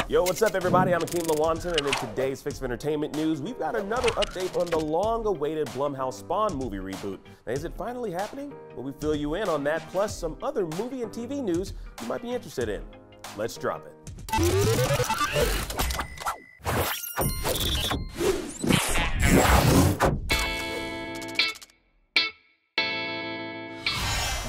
Yo, what's up everybody? I'm Akeem Lawanton, and in today's Fix of Entertainment news, we've got another update on the long-awaited Blumhouse Spawn movie reboot. Now, is it finally happening? Well, we fill you in on that, plus some other movie and TV news you might be interested in. Let's drop it.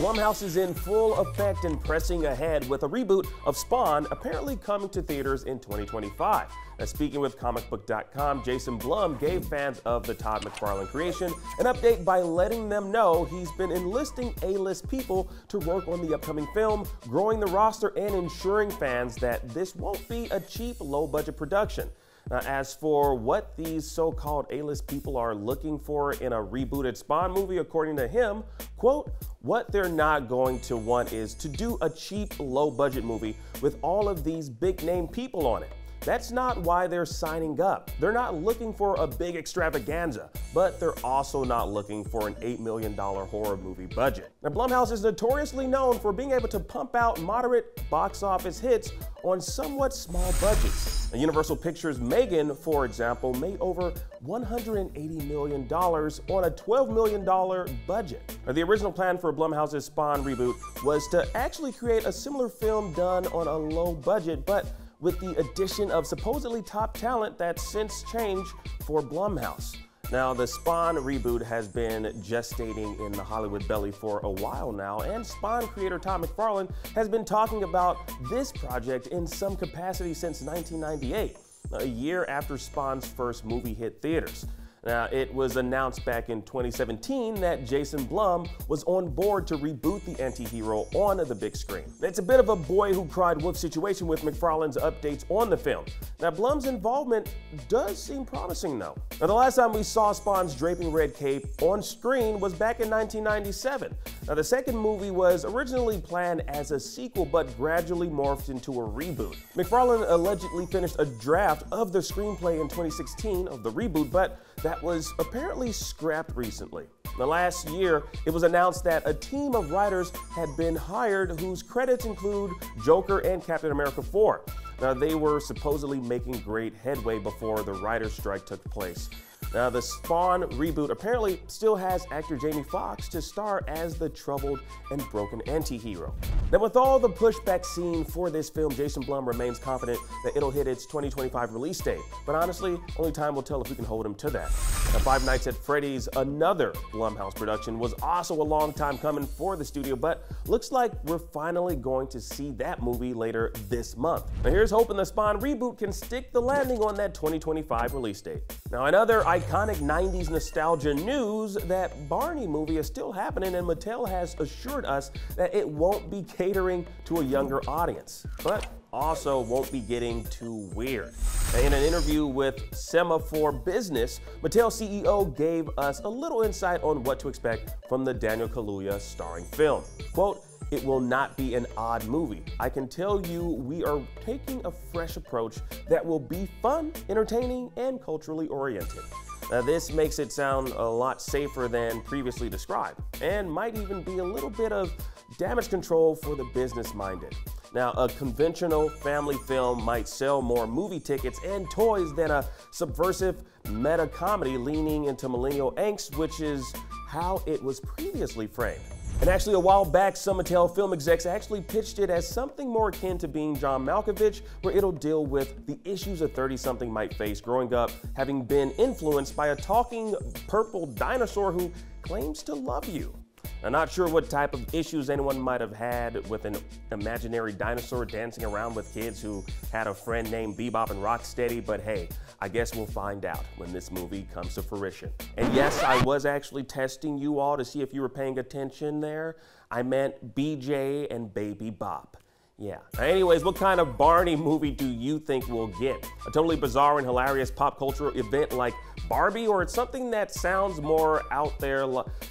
Blumhouse is in full effect and pressing ahead with a reboot of Spawn apparently coming to theaters in 2025. Now, speaking with comicbook.com, Jason Blum gave fans of the Todd McFarlane creation an update by letting them know he's been enlisting A-list people to work on the upcoming film, growing the roster and ensuring fans that this won't be a cheap, low-budget production. Now, as for what these so-called A-list people are looking for in a rebooted Spawn movie, according to him, quote, what they're not going to want is to do a cheap, low-budget movie with all of these big-name people on it. That's not why they're signing up. They're not looking for a big extravaganza, but they're also not looking for an $8 million horror movie budget. Now, Blumhouse is notoriously known for being able to pump out moderate box office hits on somewhat small budgets. Now, Universal Pictures' Megan, for example, made over $180 million on a $12 million budget. Now, the original plan for Blumhouse's Spawn reboot was to actually create a similar film done on a low budget, but with the addition of supposedly top talent that's since changed for Blumhouse. Now, the Spawn reboot has been gestating in the Hollywood belly for a while now, and Spawn creator Todd McFarlane has been talking about this project in some capacity since 1998, a year after Spawn's first movie hit theaters. Now, it was announced back in 2017 that Jason Blum was on board to reboot the anti-hero on the big screen. It's a bit of a boy who cried wolf situation with McFarlane's updates on the film. Now, Blum's involvement does seem promising though. Now, the last time we saw Spawn's draping red cape on screen was back in 1997. Now, the second movie was originally planned as a sequel but gradually morphed into a reboot. McFarlane allegedly finished a draft of the screenplay in 2016 of the reboot, but that was apparently scrapped recently. Now, last year, it was announced that a team of writers had been hired whose credits include Joker and Captain America 4. Now, they were supposedly making great headway before the writer's strike took place. Now, the Spawn reboot apparently still has actor Jamie Foxx to star as the troubled and broken anti-hero. Now, with all the pushback seen for this film, Jason Blum remains confident that it'll hit its 2025 release date. But honestly, only time will tell if we can hold him to that. Now, Five Nights at Freddy's, another Blumhouse production, was also a long time coming for the studio, but looks like we're finally going to see that movie later this month. Now, here's hoping the Spawn reboot can stick the landing on that 2025 release date. Now, another iconic 90s nostalgia news, that Barney movie is still happening, and Mattel has assured us that it won't be catering to a younger audience, but also won't be getting too weird. Now, in an interview with Semaphore Business, Mattel CEO gave us a little insight on what to expect from the Daniel Kaluuya starring film. Quote, it will not be an odd movie. I can tell you we are taking a fresh approach that will be fun, entertaining, and culturally oriented. Now, this makes it sound a lot safer than previously described, and might even be a little bit of damage control for the business-minded. Now, a conventional family film might sell more movie tickets and toys than a subversive meta comedy leaning into millennial angst, which is how it was previously framed. And actually, a while back, some Mattel film execs actually pitched it as something more akin to being John Malkovich, where it'll deal with the issues a 30-something might face growing up, having been influenced by a talking purple dinosaur who claims to love you. I'm not sure what type of issues anyone might have had with an imaginary dinosaur dancing around with kids who had a friend named Bebop and Rocksteady, but hey, I guess we'll find out when this movie comes to fruition. And yes, I was actually testing you all to see if you were paying attention there. I meant BJ and Baby Bop. Yeah. Anyways, what kind of Barney movie do you think we'll get? A totally bizarre and hilarious pop culture event like Barbie, or it's something that sounds more out there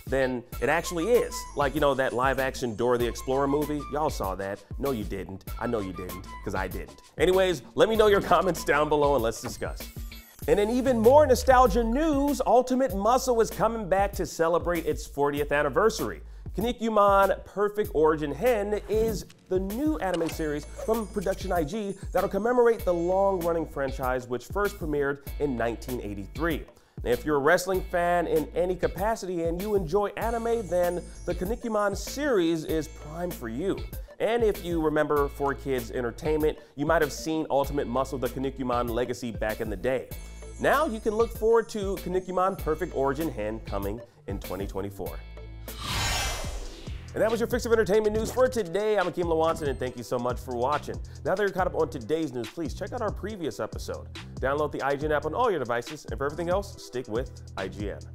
than it actually is? Like, you know, that live-action Dora the Explorer movie? Y'all saw that. No, you didn't. I know you didn't, because I didn't. Anyways, let me know your comments down below and let's discuss. And in even more nostalgia news, Ultimate Muscle is coming back to celebrate its 40th anniversary. Kinnikuman Perfect Origin-Hen is the new anime series from Production I.G that'll commemorate the long-running franchise which first premiered in 1983. Now, if you're a wrestling fan in any capacity and you enjoy anime, then the Kinnikuman series is prime for you. And if you remember 4Kids Entertainment, you might have seen Ultimate Muscle the Kinnikuman legacy back in the day. Now you can look forward to Kinnikuman Perfect Origin-Hen coming in 2024. And that was your fix of entertainment news for today. I'm Akeem Lawanson, and thank you so much for watching. Now that you're caught up on today's news, please check out our previous episode. Download the IGN app on all your devices, and for everything else, stick with IGN.